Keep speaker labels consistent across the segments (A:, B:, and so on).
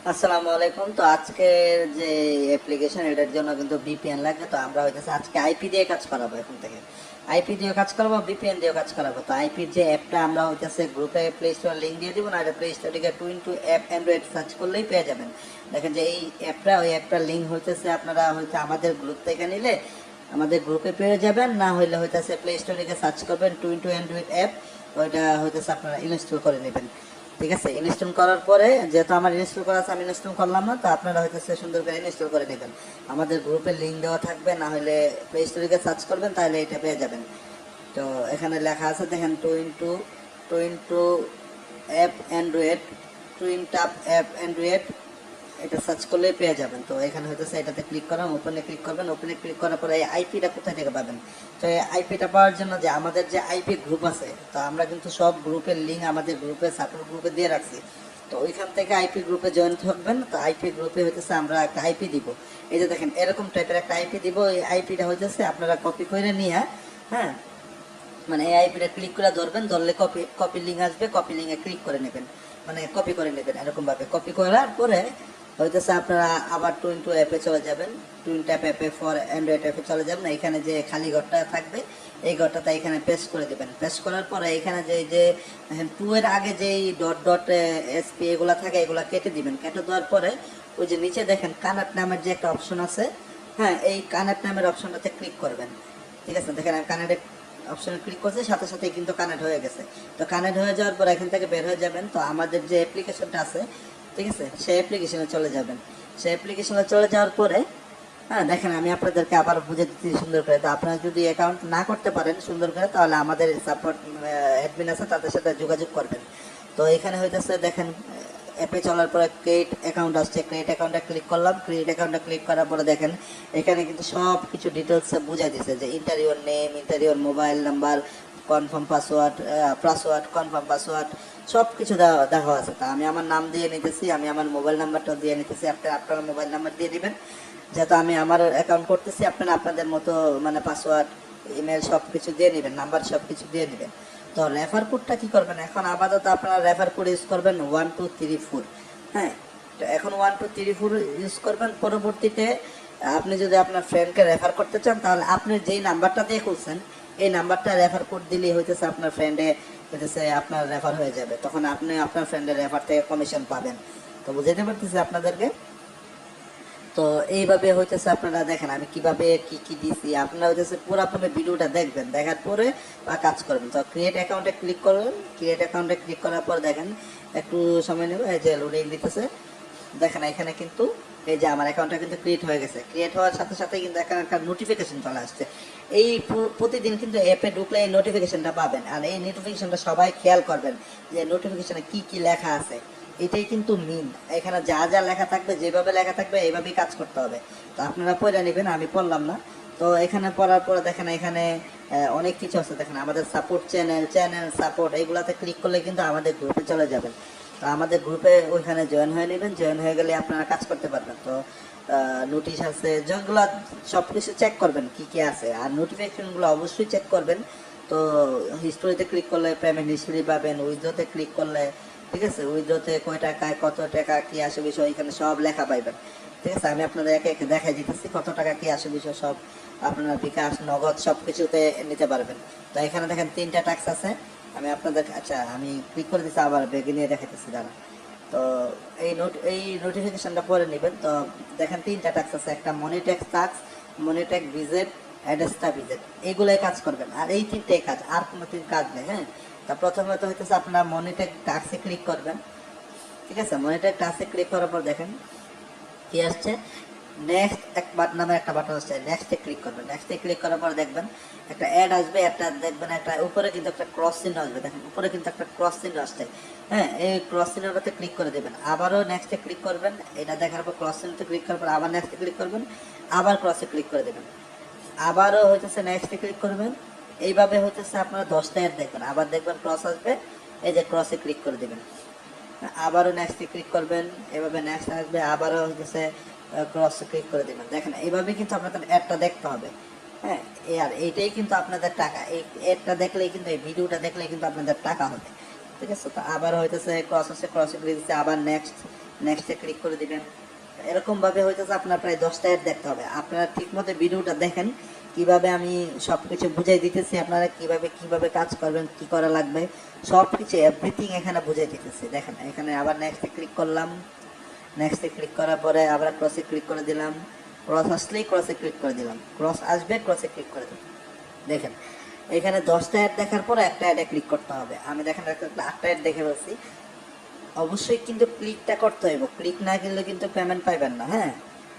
A: আসসালামু আলাইকুম। তো আজকের যে অ্যাপ্লিকেশন এটার জন্য কিন্তু ভিপিএন লাগবে। তো আমরা হইতেছে আজকে আইপি দিয়ে কাজ করাবো। এখন থেকে আইপি দিয়ে কাজ করাবো, ভিপিএন দিয়ে কাজ করাবো। তো আইপির যে অ্যাপটা আমরা হইতেছে গ্রুপে প্লে স্টোর লিঙ্ক দিয়ে দিব না, এটা প্লে স্টোর থেকে টুইন অ্যাপ অ্যান্ড্রয়েড সার্চ করলেই পেয়ে যাবেন। দেখেন যে এই অ্যাপটা, ওই অ্যাপটার লিঙ্ক হইতেছে আপনারা হয়তো আমাদের গ্রুপ থেকে নিলে আমাদের গ্রুপে পেয়ে যাবেন, না হইলে হইতেছে প্লে স্টোর থেকে সার্চ করবেন টুইন অ্যান্ড্রয়েড অ্যাপ, ওইটা হইতেছে আপনারা ইনস্টল করে নেবেন। ঠিক আছে, ইনস্টল করার পরে যেহেতু আমার ইনস্টল করা আছে আমি ইনস্টল করলাম না, তো আপনারা হয়তো সুন্দর করে ইনস্টল করে নেবেন। আমাদের গ্রুপের লিঙ্ক দেওয়া থাকবে, না হলে প্লে স্টোরে সার্চ করবেন, তাহলে এটা পেয়ে যাবেন। তো এখানে লেখা আছে দেখেন two into app android, twin app android, এটা সার্চ করলেই পেয়ে যাবেন। তো এখানে হয়তো এটাতে ক্লিক করেন, ওপেনে ক্লিক করবেন। ওপেনে ক্লিক করার পরে এই আইপিটা কোথায় থেকে পাবেন? তো এই আইপিটা পাওয়ার জন্য যে আমাদের যে আইপি গ্রুপ আছে, তো আমরা কিন্তু সব গ্রুপের লিঙ্ক আমাদের গ্রুপে সাপোর্ট গ্রুপে দিয়ে রাখছি। তো ওইখান থেকে আইপি গ্রুপে জয়েন থাকবেন। তো আইপি গ্রুপে হইতেছে আমরা একটা আইপি দিব। এই যে দেখেন এরকম টাইপের একটা আইপি দিব। এই আইপিটা হইতেছে আপনারা কপি করে নিয়ে, হ্যাঁ, মানে এই আইপিটা ক্লিক করে ধরবেন, ধরলে কপি কপি লিঙ্ক আসবে, কপি লিঙ্কে ক্লিক করে নেবেন, মানে কপি করে নেবেন। এরকমভাবে কপি করার পরে হইতেছে আপনারা আবার টুইন অ্যাপে চলে যাবেন। টুইন অ্যাপে ফর অ্যান্ড্রয়েড অ্যাপে চলে যাবেন। এখানে যে খালি ঘরটা থাকবে এই ঘরটাতে এখানে পেস্ট করে দেবেন। পেস্ট করার পরে এখানে যে টু এর আগে যেই ডট ডট এসপি এগুলো থাকে এগুলো কেটে দিবেন। কেটে দেওয়ার পরে ওই যে নিচে দেখেন কানেক্ট নামের যে একটা অপশন আছে, হ্যাঁ, এই কানেক্ট নামের অপশনটাতে ক্লিক করবেন। ঠিক আছে, দেখেন আমি কানেক্ট অপশনে ক্লিক করছি, সাথে সাথে কিন্তু কানেক্ট হয়ে গেছে। তো কানেক্ট হয়ে যাওয়ার পর এখান থেকে বের হয়ে যাবেন। তো আমাদের যে অ্যাপ্লিকেশনটা আছে, ঠিক আছে, সেই অ্যাপ্লিকেশনে চলে যাবেন। সেই অ্যাপ্লিকেশনে চলে যাওয়ার পরে, হ্যাঁ, দেখেন আমি আপনাদেরকে আবার বুঝে দিচ্ছি সুন্দর করে। তো আপনারা যদি অ্যাকাউন্ট না করতে পারেন সুন্দর করে, তাহলে আমাদের সাপোর্ট অ্যাডমিন আছে, তাদের সাথে যোগাযোগ করবেন। তো এখানে হইতেছে দেখেন অ্যাপে চলার পরে ক্রিয়েট অ্যাকাউন্ট আসছে। ক্রিয়েট অ্যাকাউন্টে ক্লিক করলাম। ক্রিয়েট অ্যাকাউন্টে ক্লিক করার পরে দেখেন এখানে কিন্তু সব কিছু ডিটেলসে বুঝাই দিছে যে interior name, interior mobile number, confirm password, confirm password, সব কিছু দেওয়া আছে। তা আমি আমার নাম দিয়ে নিতেছি, আমি আমার মোবাইল নাম্বারটাও দিয়ে নিতেছি। আপনার মোবাইল নাম্বার দিয়ে দিবেন, যেহেতু আমি আমার অ্যাকাউন্ট করতেছি। আপনারা আপনাদের মতো মানে পাসওয়ার্ড, ইমেল সব কিছু দিয়ে নেবেন, নাম্বার সব কিছু দিয়ে নেবেন। তো রেফার কোডটা কী করবেন? এখন আপাতত আপনারা রেফার কোড ইউজ করবেন 1234। হ্যাঁ, তো এখন 1234 ইউজ করবেন। পরবর্তীতে আপনি যদি আপনার ফ্রেন্ডকে রেফার করতে চান, তাহলে আপনি যেই নাম্বারটা দিয়ে খুলছেন এই নাম্বারটা রেফার কোড দিলেই হইতেছে আপনার ফ্রেন্ডে হইতেছে আপনার রেফার হয়ে যাবে। তখন আপনি আপনার ফ্রেন্ডের রেফার থেকে কমিশন পাবেন। তো বুঝাইতে পারতেছি আপনাদেরকে। তো এইভাবে হইতেছে আপনারা দেখেন আমি কিভাবে কি কি দিছি। আপনারা হইতেছে পুরোপুরি ভিডিওটা দেখবেন, দেখার পরে বা কাজ করবেন। তো ক্রিয়েট অ্যাকাউন্টে ক্লিক করবেন। ক্রিয়েট অ্যাকাউন্টে ক্লিক করার পর দেখেন একটু সময় নেবে, এই যে লোডিং দিতেছে। দেখেন এখানে কিন্তু এই যে আমার অ্যাকাউন্টটা কিন্তু ক্রিয়েট হয়ে গেছে। ক্রিয়েট হওয়ার সাথে সাথে কিন্তু এখানে একটা নোটিফিকেশন চলে আসছে। এই প্রতিদিন কিন্তু অ্যাপে ঢুকলে এই নোটিফিকেশনটা পাবেন। আর এই নোটিফিকেশনটা সবাই খেয়াল করবেন যে নোটিফিকেশনে কি কি লেখা আছে। এটাই কিন্তু মিন। এখানে যা যা লেখা থাকবে, যেভাবে লেখা থাকবে এইভাবেই কাজ করতে হবে। তো আপনারা পড়ে নেবেন, আমি পড়লাম না। তো এখানে পড়ার পরে দেখেন এখানে অনেক কিছু আছে। দেখেন আমাদের সাপোর্ট চ্যানেল সাপোর্ট, এইগুলাতে ক্লিক করলে কিন্তু আমাদের গ্রুপে চলে যাবেন। তো আমাদের গ্রুপে ওইখানে জয়েন হয়ে নেবেন। জয়েন হয়ে গেলে আপনারা কাজ করতে পারবেন। তো নোটিশ আছে যেগুলো, সব কিছু চেক করবেন কি কি আছে। আর নোটিফিকেশনগুলো অবশ্যই চেক করবেন। তো হিস্টোরিতে ক্লিক করলে পেমেন্ট হিস্টোরি পাবেন। উইথড্রতে ক্লিক করলে, ঠিক আছে, উইথড্রতে কয় টাকায় কত টাকা কি আসে বিষয় এখানে সব লেখা পাইবেন। ঠিক আছে, আমি আপনাদের একে একে দেখাই দিতেছি কত টাকা কি আসে বিষয় সব আপনারা বিকাশ নগদ সব কিছুতে নিতে পারবেন। তো এখানে দেখেন 3টা ট্যাক্স আছে। আমি আপনাদের, আচ্ছা আমি ক্লিক করে দিচ্ছি, আবার বেগে নিয়ে দেখাইতেছি দাঁড়া। তো এই নোটিফিকেশনটা পরে নেবেন। তো দেখেন 3টা ট্যাক্স আছে, একটা মনি ট্যাক্স, মনি ট্যাক্স ভিজিট, অ্যাডেস্টা ভিজিট, এইগুলোই কাজ করবেন। আর এই 3টাই কাজ, আর কোনো 3 কাজ নেই। হ্যাঁ, তা প্রথমে তো হইতেছে আপনার মনিটর টাস্কে ক্লিক করবেন। ঠিক আছে, মনিটর টাস্কে ক্লিক করার পর দেখেন কি আসছে, নেক্সট এক নামে একটা বাটন আসছে, নেক্সটে ক্লিক করবেন। নেক্সটে ক্লিক করার পর দেখবেন একটা অ্যাড আসবে। একটা দেখবেন একটা উপরে কিন্তু একটা ক্রস চিহ্ন আসবে। দেখেন উপরে কিন্তু একটা ক্রস চিহ্ন আসছে। হ্যাঁ, এই ক্রস চিহ্নটাতে ক্লিক করে দেবেন। আবারও নেক্সটে ক্লিক করবেন। এটা দেখার পর ক্রস চিহ্নতে ক্লিক করার পর আবার নেক্সটে ক্লিক করবেন। আবার ক্রসে ক্লিক করে দেবেন। আবারও হইতেছে নেক্সটে ক্লিক করবেন। এইভাবে হইতেছে আপনারা 10টা অ্যাড দেখবেন। আবার দেখবেন ক্রস আসবে, এই যে ক্রসে ক্লিক করে দেবেন। আবারও নেক্সটে ক্লিক করবেন, এভাবে নেক্সট আসবে, আবারও হচ্ছে ক্রসে ক্লিক করে দেবেন। দেখেন এইভাবে কিন্তু আপনাদের অ্যাডটা দেখতে হবে। হ্যাঁ, আর এইটাই কিন্তু আপনাদের টাকা। এই অ্যাডটা দেখলেই কিন্তু, এই ভিডিওটা দেখলেই কিন্তু আপনাদের টাকা হবে। ঠিক আছে, তো আবার হইতেছে ক্রস হচ্ছে, ক্রসে ক্লিক দিচ্ছে, আবার নেক্সট নেক্সটে ক্লিক করে দিবেন। এরকম ভাবে হইতেছে আপনার প্রায় 10টা অ্যাড দেখতে হবে। আপনারা ঠিকমতো ভিডিওটা দেখেন, কিভাবে আমি সবকিছু বুঝাই দিতেছি, আপনারা কিভাবে কাজ করবেন, কি করা লাগবে সবকিছু এভরিথিং এখানে বুঝাই দিতেছি। দেখেন এখানে আবার নেক্সটে ক্লিক করলাম, নেক্সটে ক্লিক করার পরে আবার ক্রসে ক্লিক করে দিলাম, ক্রস আসলেই ক্রসে ক্লিক করে দিলাম, ক্রস আসবে ক্রসে ক্লিক করে দিলাম। দেখেন এখানে 10টা অ্যাড দেখার পর একটা অ্যাডে ক্লিক করতে হবে। আমি দেখেন 8টা অ্যাড দেখে বলছি, অবশ্যই কিন্তু ক্লিকটা করতে হইব, ক্লিক না করলে কিন্তু পেমেন্ট পাইবেন না। হ্যাঁ,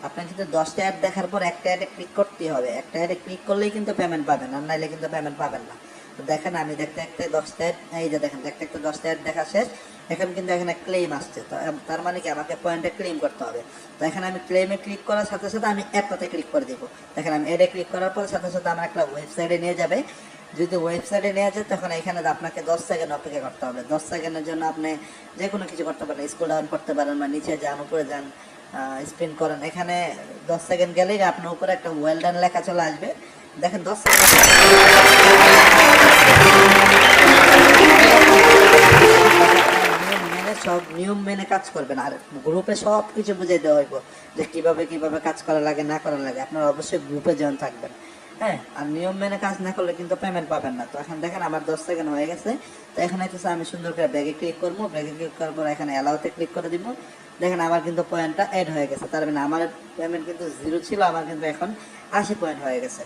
A: আপনার কিন্তু 10টা অ্যাড দেখার পর একটা অ্যাডে ক্লিক করতেই হবে, একটা অ্যাডে ক্লিক করলেই কিন্তু পেমেন্ট পাবেন, আর নাইলে কিন্তু পেমেন্ট পাবেন না। তো দেখেন আমি দেখতে দেখতে 10টা অ্যাড, এই যে দেখেন দেখতে দেখতে 10টা অ্যাড দেখা শেষ। এখন কিন্তু এখানে ক্লেম আসছে, তো তার মানে কি আমাকে পয়েন্টে ক্লেম করতে হবে। তো এখানে আমি ক্লেমে ক্লিক করার সাথে সাথে আমি অ্যাডটাতে ক্লিক করে দিব। দেখেন আমি অ্যাডে ক্লিক করার পর সাথে সাথে আমার একটা ওয়েবসাইটে নিয়ে যাবে। যদি ওয়েবসাইটে নেওয়া যায় তখন এখানে আপনাকে 10 সেকেন্ড অপেক্ষা করতে হবে। 10 সেকেন্ডের জন্য আপনি যে কোনো কিছু করতে পারেন, স্ক্রল ডাউন করতে পারেন বা নিচে যান, উপরে যান, স্পিন করেন। এখানে 10 সেকেন্ড গেলেই আপনার উপরে একটা ওয়েল ডান লেখা চলে আসবে। দেখেন 10 সেকেন্ড সব নিয়ম মেনে কাজ করবেন, আর গ্রুপে সব কিছু বুঝিয়ে দেওয়া হইব যে কিভাবে কাজ করা লাগে না করা লাগে। আপনারা অবশ্যই গ্রুপে জয়েন থাকবেন। হ্যাঁ, আর নিয়ম মেনে কাজ না করলে কিন্তু পেমেন্ট পাবেন না। তো এখন দেখেন আমার 10 সেকেন্ড হয়ে গেছে। তো এখন হইতেছে আমি সুন্দর করে ব্যাগে ক্লিক করবো, ব্যাগে ক্লিক করার পর এখানে অ্যালাউতে ক্লিক করে দিব। দেখেন আমার কিন্তু পয়েন্টটা অ্যাড হয়ে গেছে, তার মানে আমার পেমেন্ট কিন্তু 0 ছিল, আমার কিন্তু এখন 80 পয়েন্ট হয়ে গেছে।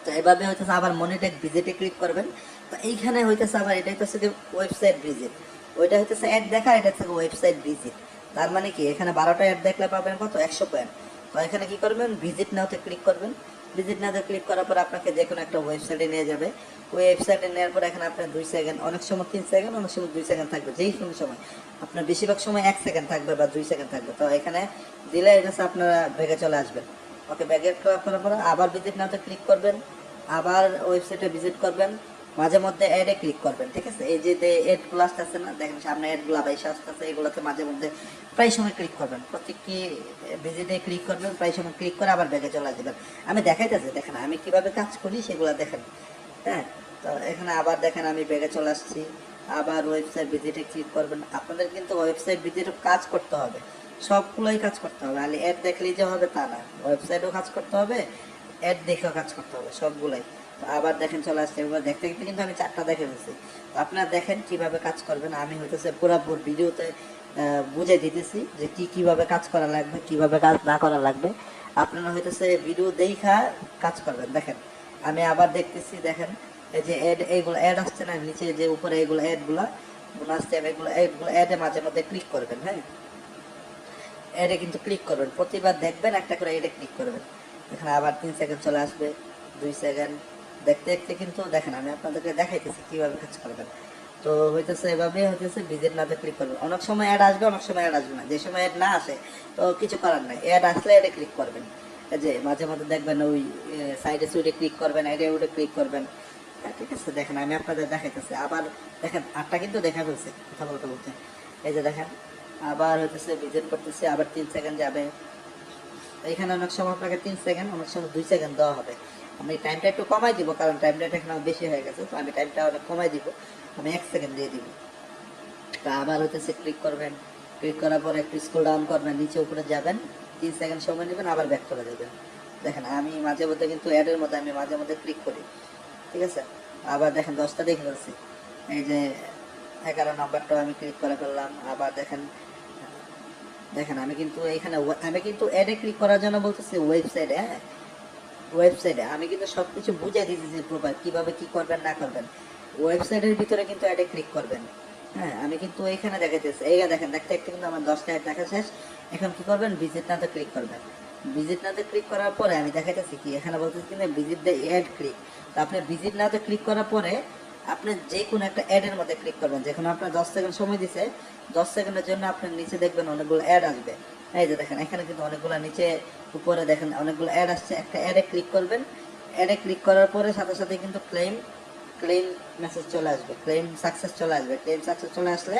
A: তো এভাবে হইতেছে আবার মনিটেক ভিজিটে ক্লিক করবেন। তো এইখানে হইতেছে আবার এটা হইতেছে যে ওয়েবসাইট ভিজিট, ওইটা হইতেছে অ্যাড দেখা, এটা হচ্ছে ওয়েবসাইট ভিজিট। তার মানে কি এখানে 12টা অ্যাড দেখলে পাবেন কত 100 পয়েন্ট। তো এখানে কি করবেন, ভিজিট নাওতে ক্লিক করবেন। ভিজিট নাওতে ক্লিক করার পর আপনাকে যে কোনো একটা ওয়েবসাইটে নিয়ে যাবে। ওই ওয়েবসাইটে নেওয়ার পর এখানে আপনার 2 সেকেন্ড, অনেক সময় 3 সেকেন্ড, অনেক সময় 2 সেকেন্ড থাকবে, যেই কোনো সময় আপনার বেশিরভাগ সময় 1 সেকেন্ড থাকবে বা 2 সেকেন্ড থাকবে। তো এখানে দিলে এটা আপনারা ব্যাগে চলে আসবেন। ওকে, ব্যাগে করার পর আবার ভিজিট নাওতে ক্লিক করবেন, আবার ওয়েবসাইটে ভিজিট করবেন, মাঝে মধ্যে অ্যাডে ক্লিক করবেন। ঠিক আছে, এই যে অ্যাড গুলো আসতেছে না, দেখেন সামনে অ্যাড গুলো বাইশে আসতেছে, এগুলোতে মাঝে মধ্যে প্রায় সময় ক্লিক করবেন, প্রত্যেকটি ভিজিটে ক্লিক করবেন, প্রায় সময় ক্লিক করে আবার ব্যাগে চলে যাবেন। আমি দেখাইতেছি, দেখেন আমি কিভাবে কাজ করি সেগুলো দেখেন। হ্যাঁ, তো এখানে আবার দেখেন আমি ব্যাগে চলে আসছি, আবার ওয়েবসাইট ভিজিটে ক্লিক করবেন। আপনাদের কিন্তু ওয়েবসাইট ভিজিটে কাজ করতে হবে, সবগুলোই কাজ করতে হবে, খালি অ্যাড দেখলেই যে হবে তা না, ওয়েবসাইটেও কাজ করতে হবে, অ্যাড দেখেও কাজ করতে হবে, সবগুলাই। তো আবার দেখেন চলে আসছে, এবার দেখতে দেখতে কিন্তু আমি 4টা দেখে ফেলছি। তো আপনারা দেখেন কিভাবে কাজ করবেন, আমি হইতেছে পুরোপুরি ভিডিওতে বুঝে দিতেছি যে কিভাবে কাজ করা লাগবে, কিভাবে কাজ না করা লাগবে। আপনারা হইতেছে ভিডিও দেখা কাজ করবেন। দেখেন আমি আবার দেখতেছি, দেখেন এই যে অ্যাড, এইগুলো অ্যাড আসছে না নিচে, যে উপরে এইগুলো অ্যাডগুলো আসছে, এগুলো অ্যাডে মাঝে মধ্যে ক্লিক করবেন। হ্যাঁ, অ্যাডে কিন্তু ক্লিক করবেন, প্রতিবার দেখবেন একটা করে অ্যাডে ক্লিক করবেন। এখানে আবার 3 সেকেন্ড চলে আসবে, 2 সেকেন্ড, দেখতে দেখতে কিন্তু দেখেন আমি আপনাদেরকে দেখাইতেছি কিভাবে কাজ করবেন। তো হইতেছে এভাবে হইতেছে ভিজিট নাতে ক্লিক করবেন। অনেক সময় অ্যাড আসবে, অনেক সময় অ্যাড আসবে না। যে সময় অ্যাড না আসে তো কিছু করার নাই, অ্যাড আসলে অ্যাডে ক্লিক করবেন। এই যে মাঝে মধ্যে দেখবেন ওই সাইডে সুইডে ক্লিক করবেন, অ্যাডে উডে ক্লিক করবেন। ঠিক আছে, দেখেন আমি আপনাদের দেখাইতেছি। আবার দেখেন 8টা কিন্তু দেখা ফেলছে কথা বলতে বলতে। এই যে দেখেন আবার হইতেছে ভিজিট করতেছে, আবার 3 সেকেন্ড যাবে। এখানে অনেক সময় আপনাকে 3 সেকেন্ড, অনেক সময় 2 সেকেন্ড দেওয়া হবে। আমি টাইমটা একটু কমাই দিব, কারণ টাইমটা এখানে বেশি হয়ে গেছে, তো আমি টাইমটা অনেক কমাই দিব, আমি 1 সেকেন্ড দিয়ে দিব। তা আবার হইতেছে ক্লিক করবেন, ক্লিক করার পর একটু স্ক্রল ডাউন করবেন, নিচে উপরে যাবেন, 3 সেকেন্ড সময় নেবেন, আবার ব্যাক করে দেবেন। দেখেন আমি মাঝে মধ্যে কিন্তু অ্যাডের মধ্যে আমি মাঝে মধ্যে ক্লিক করি। ঠিক আছে, আবার দেখেন 10টা দেখে ফেলছি। এই যে 11 নম্বরটাও আমি ক্লিক করে ফেললাম। আবার দেখেন দেখেন আমি কিন্তু এখানে আমি কিন্তু অ্যাডে ক্লিক করার জন্য বলতেছি ওয়েবসাইটে। হ্যাঁ, ওয়েবসাইটে আমি কিন্তু সবকিছু বুঝাই দিতেছি প্রপার, কিভাবে কি করবেন না করবেন। ওয়েবসাইটের ভিতরে কিন্তু অ্যাডে ক্লিক করবেন। হ্যাঁ, আমি কিন্তু এখানে দেখাইতেছি, এই দেখেন দেখতে দেখতে কিন্তু আমার 10টা অ্যাড দেখা শেষ। এখন কি করবেন, ভিজিট নাতে ক্লিক করবেন। ভিজিট নাতে ক্লিক করার পরে আমি দেখাইতেছি কি, এখানে বলতেছি কিন্তু ভিজিট দ্য অ্যাড ক্লিক। তো আপনি ভিজিট নাতে ক্লিক করার পরে আপনি যে কোনো একটা অ্যাডের মধ্যে ক্লিক করবেন, যেখানে আপনার 10 সেকেন্ড সময় দিছে, 10 সেকেন্ডের জন্য আপনার নিচে দেখবেন অনেকগুলো অ্যাড আসবে। এই যে দেখেন এখানে কিন্তু অনেকগুলো নিচে উপরে দেখেন অনেকগুলো অ্যাড আসছে, একটা অ্যাডে ক্লিক করবেন। অ্যাডে ক্লিক করার পরে সাথে সাথে কিন্তু ক্লেম মেসেজ চলে আসবে, ক্লেম সাকসেস চলে আসবে। ক্লেম সাকসেস চলে আসলে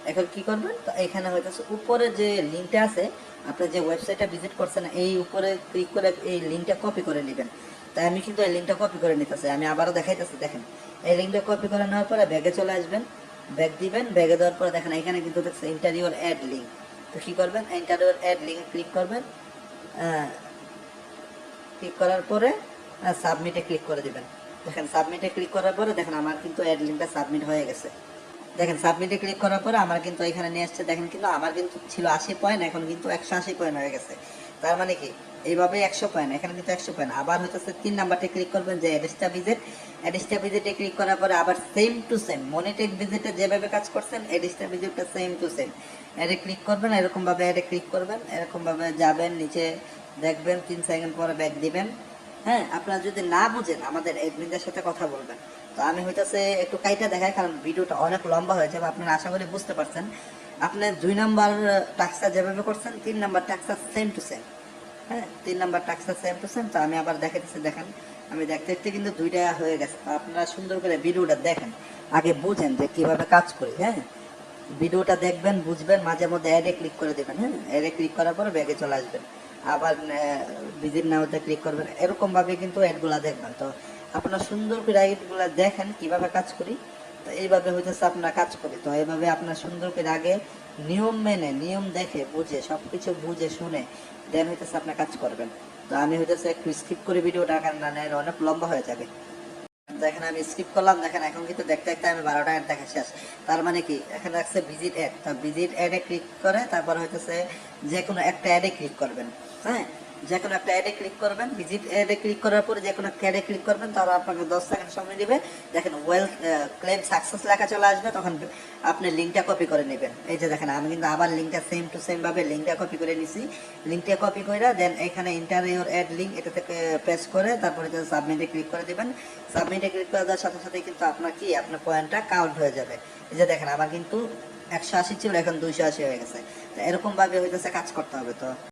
A: এখন কি করবেন, তো এখানে হইতেছে উপরে যে লিঙ্কটা আছে, আপনি যে ওয়েবসাইটটা ভিজিট করছেন, এই উপরে ক্লিক করে এই লিঙ্কটা কপি করে নেবেন। তাই আমি কিন্তু এই লিঙ্কটা কপি করে নিতেছি, আমি আবারও দেখাইতেছি। দেখেন এই লিঙ্কটা কপি করে নেওয়ার পরে ব্যাগে চলে আসবেন, ব্যাগ দিবেন, ব্যাগে দেওয়ার পরে দেখেন এখানে কিন্তু দেখছে ইন্টার ইউর অ্যাড লিঙ্ক। তো কি করবেন, এন্টার অ্যাড লিঙ্কে ক্লিক করবেন, ক্লিক করার পরে সাবমিটে ক্লিক করে দিবেন। দেখেন সাবমিটে ক্লিক করার পরে দেখেন আমার কিন্তু অ্যাড লিঙ্কটা সাবমিট হয়ে গেছে। দেখেন সাবমিটে ক্লিক করার পরে আমার কিন্তু এখানে নিয়ে আসছে, দেখেন কিন্তু আমার কিন্তু ছিল 80 পয়েন্ট, এখন কিন্তু 180 পয়েন্ট হয়ে গেছে। তার মানে কি এইভাবে 100 পয়েন্ট, এখানে কিন্তু 100 পয়েন্ট। আবার হচ্ছে 3 নাম্বারটা ক্লিক করবেন যে অ্যাডিস্টা ভিজিট, অ্যাডিস্টা ভিজিটে ক্লিক করার পরে আবার সেম টু সেম মনিটেড ভিজিটে যেভাবে কাজ করছেন অ্যাডিস্টা ভিজিটটা সেম টু সেম অ্যাডে ক্লিক করবেন, এরকমভাবে অ্যাডে ক্লিক করবেন, এরকমভাবে যাবেন নিচে দেখবেন 3 সেকেন্ড পরে ব্যাক দিবেন। হ্যাঁ, আপনারা যদি না বুঝেন আমাদের এডমিনদের সাথে কথা বলবেন। তো আমি হইতাছে একটু কাইটা দেখাই, কারণ ভিডিওটা অনেক লম্বা হয়ে যাবে, আপনারা আশা করি বুঝতে পারছেন। আপনি 2 নাম্বার টাক্সটা যেভাবে করছেন 3 নাম্বার টাক্সটা সেম টু সেম। হ্যাঁ, 3 নাম্বার টাক্সটা সেম টু সেম। তো আমি আবার দেখাইতেছি, দেখেন আমি দেখতে দেখতে কিন্তু 2টা হয়ে গেছে। তো আপনারা সুন্দর করে ভিডিওটা দেখেন, আগে বুঝেন যে কিভাবে কাজ করি। হ্যাঁ, ভিডিওটা দেখবেন, বুঝবেন, মাঝে মধ্যে অ্যাডে ক্লিক করে দেবেন। হ্যাঁ, অ্যাডে ক্লিক করার পরে ব্যাগে চলে আসবেন, আবার ভিজিট নাওতে ক্লিক করবেন, এরকম ভাবে কিন্তু অ্যাডগুলা দেখবেন। তো আপনারা সুন্দর করে অ্যাডগুলা দেখেন কিভাবে কাজ করি। তো এইভাবে হইতেছে আপনারা কাজ করি। তো এইভাবে আপনার সুন্দর করে আগে নিয়ম মেনে, নিয়ম দেখে বুঝে, সবকিছু বুঝে শুনে দেন হইতেছে আপনার কাজ করবেন। তো আমি হইতেছে একটু স্কিপ করে ভিডিওটা, কারণ অনেক লম্বা হয়ে যাবে। দেখেন আমি স্কিপ করলাম, দেখেন এখন কিন্তু দেখতে দেখতে আমি 12টা অ্যাড দেখা শেষ। তার মানে কি এখানে রাখছে ভিজিট অ্যাড, তো ভিজিট অ্যাডে ক্লিক করে তারপর হইতেছে যে কোনো একটা অ্যাডে ক্লিক করবেন। হ্যাঁ, যে কোনো একটা অ্যাডে ক্লিক করবেন, ভিজিট অ্যাডে ক্লিক করার পরে যে কোনো একটা অ্যাডে ক্লিক করবেন, তারপর আপনাকে 10 সেকেন্ড সময় দিবে। দেখেন ওয়েল ক্লেম সাকসেস লেখা চলে আসবে, তখন আপনি লিঙ্কটা কপি করে নেবেন। এই যে দেখেন আমি কিন্তু আবার লিঙ্কটা সেম টু সেম ভাবে লিঙ্কটা কপি করে নিছি। লিঙ্কটা কপি করে দেন এখানে এন্টার ইউর অ্যাড লিঙ্ক এটা থেকে প্রেস করে তারপরে সাবমিটে ক্লিক করে দিবেন। সাবমিটে ক্লিক করে দেওয়ার সাথে সাথে কিন্তু আপনার কি আপনার পয়েন্টটা কাউন্ট হয়ে যাবে। এই যে দেখেন আমার কিন্তু 180 ছিল, এখন 280 হয়ে গেছে। তো এরকম ভাবে হইতেছে কাজ করতে হবে। তো